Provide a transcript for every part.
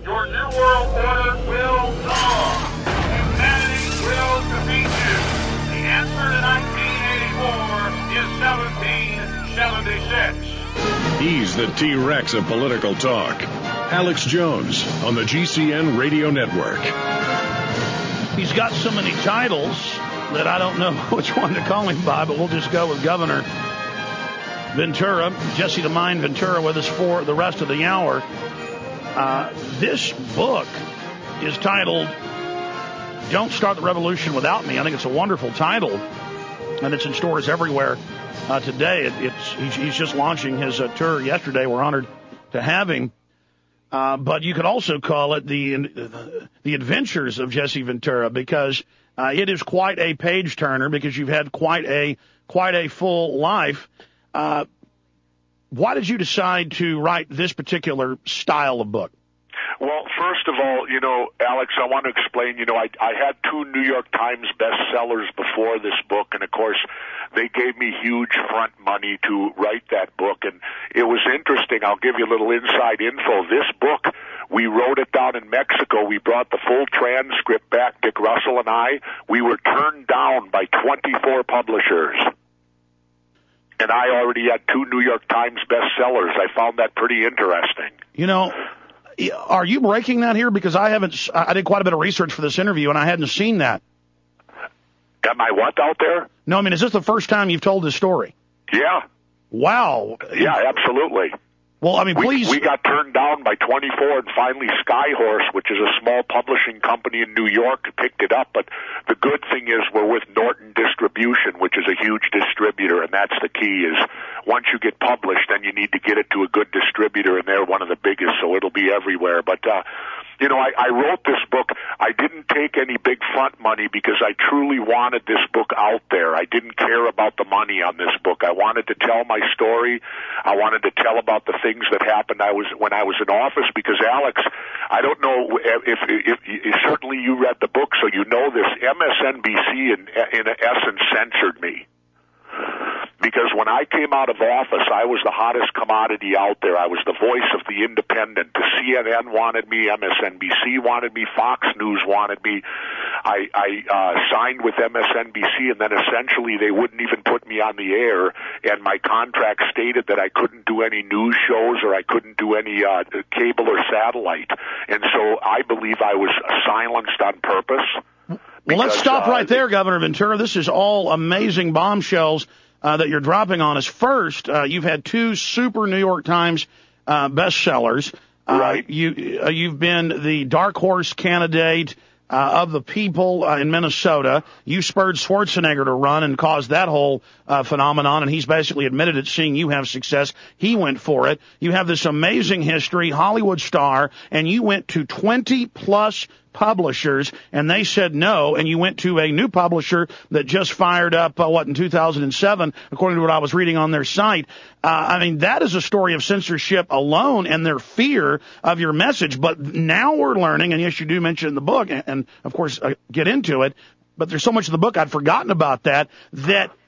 Your new world order will fall. Humanity will defeat you. The answer to 1984 is 1776. He's the T-Rex of political talk. Alex Jones on the GCN Radio Network. He's got so many titles that I don't know which one to call him by, but we'll just go with Governor Ventura. Jesse the Mind Ventura with us for the rest of the hour. This book is titled Don't Start the Revolution Without Me. I think it's a wonderful title, and it's in stores everywhere today. He's just launching his tour yesterday. We're honored to have him. But you could also call it the Adventures of Jesse Ventura, because it is quite a page turner, because you've had quite a full life. Why did you decide to write this particular style of book? Well, first of all, Alex, I want to explain, I had 2 New York Times bestsellers before this book, and of course, they gave me huge front money to write that book, and it was interesting. I'll give you a little inside info. This book, we wrote it down in Mexico. We brought the full transcript back, Dick Russell and I. We were turned down by 24 publishers. And I already had 2 New York Times bestsellers. I found that pretty interesting. Are you breaking that here? Because I did quite a bit of research for this interview, and I hadn't seen that. Am I what out there? No, is this the first time you've told this story? Yeah. Wow. Yeah, absolutely. Well, please. We got turned down by 24, and finally Skyhorse, which is a small publishing company in New York, picked it up. But the good thing is we're with Norton Distribution, which is a huge distributor, and that's the key is once you get published, then you need to get it to a good distributor, and they're one of the biggest, so it'll be everywhere. But, I wrote this book. I didn't take any big front money because I truly wanted this book out there. I didn't care about the money on this book. I wanted to tell my story. I wanted to tell about the things that happened when I was in office, because, Alex, I don't know if certainly you read the book, so you know this. MSNBC, in essence, censored me. Because when I came out of office, I was the hottest commodity out there. I was the voice of the independent. The CNN wanted me, MSNBC wanted me, Fox News wanted me. I signed with MSNBC, and then essentially they wouldn't even put me on the air, and my contract stated that I couldn't do any news shows or I couldn't do any cable or satellite. And so I believe I was silenced on purpose. Well, let's stop right there, Governor Ventura. This is all amazing bombshells that you're dropping on us. First, you've had 2 super New York Times bestsellers. Right. You've been the dark horse candidate of the people in Minnesota. You spurred Schwarzenegger to run and caused that whole phenomenon, and he's basically admitted it, seeing you have success. He went for it. You have this amazing history, Hollywood star, and you went to 20-plus publishers, and they said no, and you went to a new publisher that just fired up, in 2007, according to what I was reading on their site. That is a story of censorship alone and their fear of your message. But now we're learning, and yes, you do mention in the book, and of course, get into it, but there's so much of the book I'd forgotten about that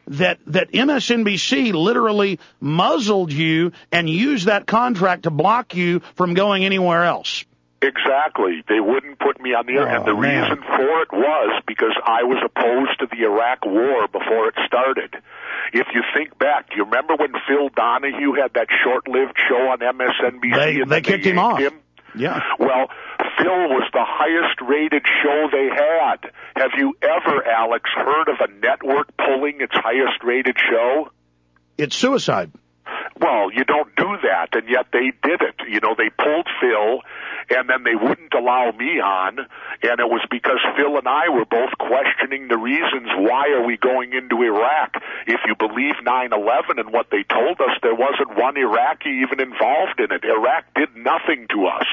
MSNBC literally muzzled you and used that contract to block you from going anywhere else. Exactly. They wouldn't put me on the air, and the reason for it was because I was opposed to the Iraq War before it started. If you think back, do you remember when Phil Donahue had that short-lived show on MSNBC? They kicked him off. Yeah. Well, Phil was the highest-rated show they had. Have you ever, Alex, heard of a network pulling its highest-rated show? It's suicide. Well, you don't do that, and yet they did it. They pulled Phil, and then they wouldn't allow me on, and it was because Phil and I were both questioning the reasons why are we going into Iraq. If you believe 9/11 and what they told us, there wasn't one Iraqi even involved in it. Iraq did nothing to us.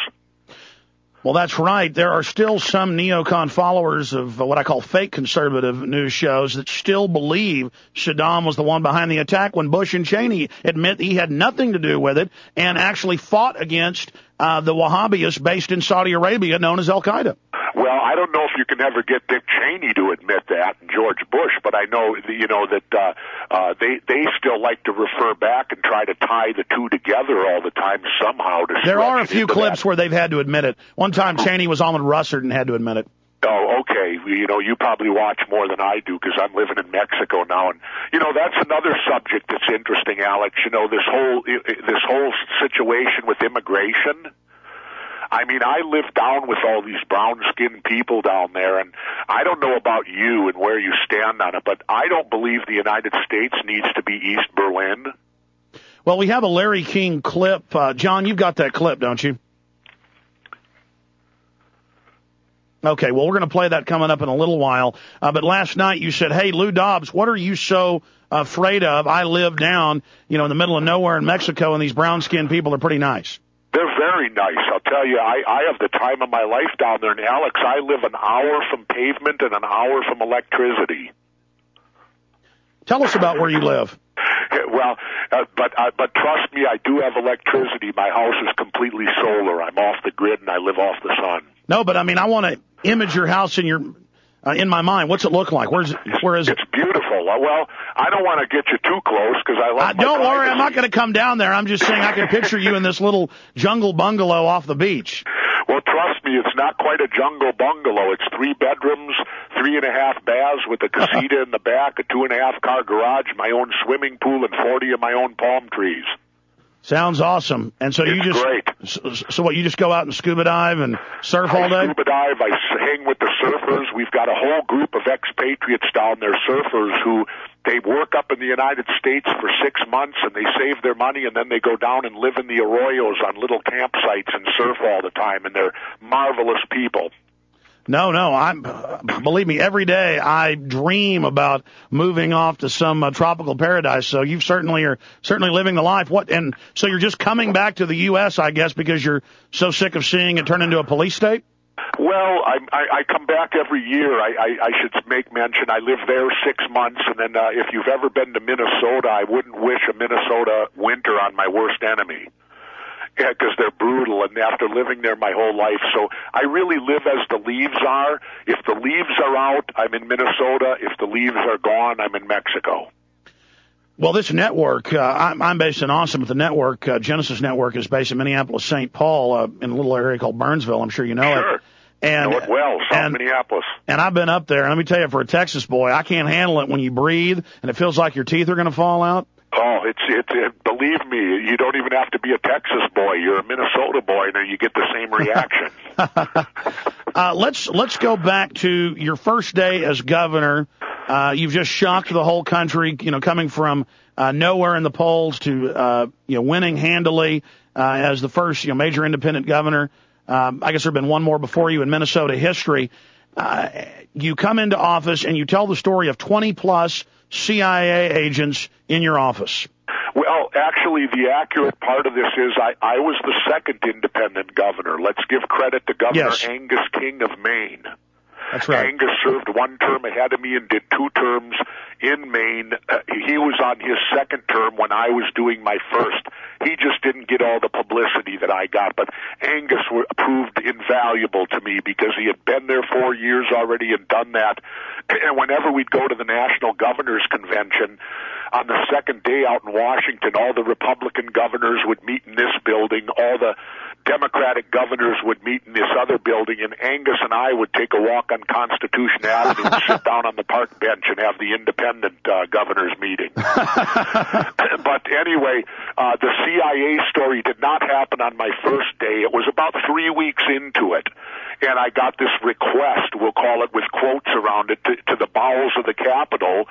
Well, that's right. There are still some neocon followers of what I call fake conservative news shows that still believe Saddam was the one behind the attack when Bush and Cheney admit he had nothing to do with it and actually fought against the Wahhabis based in Saudi Arabia known as Al-Qaeda. Well, I don't know if you can ever get Dick Cheney to admit that and George Bush, but I know, that they still like to refer back and try to tie the two together all the time somehow. There are a few clips where they've had to admit it. One time Cheney was on with Russert and had to admit it. Oh, okay. You probably watch more than I do because I'm living in Mexico now, and that's another subject that's interesting, Alex. This whole situation with immigration. I mean, I live down with all these brown-skinned people down there, and I don't know about you and where you stand on it, but I don't believe the United States needs to be East Berlin. Well, we have a Larry King clip. John, you've got that clip, don't you? Okay, well, we're going to play that coming up in a little while. But last night you said, hey, Lou Dobbs, what are you so afraid of? I live down, in the middle of nowhere in Mexico, and these brown-skinned people are pretty nice. They're very nice. I'll tell you, I have the time of my life down there. And, Alex, I live an hour from pavement and an hour from electricity. Tell us about where you live. Well, but trust me, I do have electricity. My house is completely solar. I'm off the grid, and I live off the sun. No, but, I want to image your house in my mind. What's it look like? Where is it? It's beautiful. Well, I don't want to get you too close because I love Don't worry, I'm not going to come down there. I'm just saying I can picture you in this little jungle bungalow off the beach. Well, trust me, it's not quite a jungle bungalow. It's 3 bedrooms, 3.5 baths with a casita in the back, a 2.5-car garage, my own swimming pool, and 40 of my own palm trees. Sounds awesome. And so it's great. So what, you just go out and scuba dive and surf all day? I scuba dive. I hang with the surfers. We've got a whole group of expatriates down there, surfers, who they work up in the United States for 6 months and they save their money and then they go down and live in the arroyos on little campsites and surf all the time, and they're marvelous people. No, believe me, every day I dream about moving off to some tropical paradise. So you certainly are living the life. And so you're just coming back to the U.S., I guess, because you're so sick of seeing it turn into a police state? Well, I come back every year. I should make mention I live there 6 months, and then if you've ever been to Minnesota, I wouldn't wish a Minnesota winter on my worst enemy. Yeah, because they're brutal, and after living there my whole life. So I really live as the leaves are. If the leaves are out, I'm in Minnesota. If the leaves are gone, I'm in Mexico. Well, this network, I'm based in Austin, but the network, Genesis Network, is based in Minneapolis, St. Paul, in a little area called Burnsville. I'm sure you know it. And, know it well, South Minneapolis. And I've been up there, and let me tell you, for a Texas boy, I can't handle it when you breathe, and it feels like your teeth are going to fall out. Oh, believe me, you don't even have to be a Texas boy. You're a Minnesota boy, and then you get the same reaction. Let's go back to your first day as governor. You've just shocked the whole country, coming from nowhere in the polls to winning handily as the first major independent governor. I guess there have been one more before you in Minnesota history. You come into office and you tell the story of 20-plus CIA agents in your office. Well, actually, the accurate part of this is I was the second independent governor. Let's give credit to Governor Angus King of Maine. That's right. Angus served 1 term ahead of me and did 2 terms in Maine. He was on his second term when I was doing my first. He just didn't get all the publicity that I got. But Angus proved invaluable to me because he had been there 4 years already and done that. And whenever we'd go to the National Governors Convention, on the second day out in Washington, all the Republican governors would meet in this building, all the Democratic governors would meet in this other building, and Angus and I would take a walk on Constitution Avenue and sit down on the park bench and have the independent governors meeting. But anyway, the CIA story did not happen on my first day. It was about 3 weeks into it, and I got this request, we'll call it with quotes around it, to the bowels of the Capitol,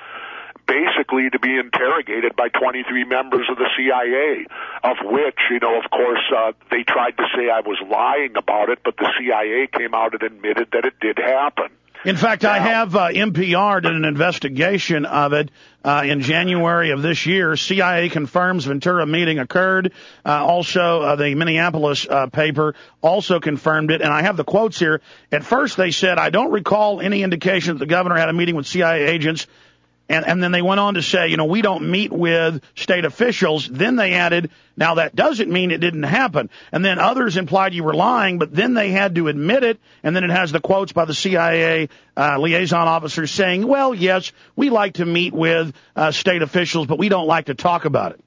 basically to be interrogated by 23 members of the CIA, of which, of course, they tried to say I was lying about it, but the CIA came out and admitted that it did happen. In fact, I have NPR did an investigation of it in January of this year. CIA confirms Ventura meeting occurred. Also, the Minneapolis paper also confirmed it. And I have the quotes here. At first, they said, I don't recall any indication that the governor had a meeting with CIA agents. And then they went on to say, we don't meet with state officials. Then they added, now that doesn't mean it didn't happen. And then others implied you were lying, but then they had to admit it. And then it has the quotes by the CIA liaison officers saying, well, yes, we like to meet with state officials, but we don't like to talk about it.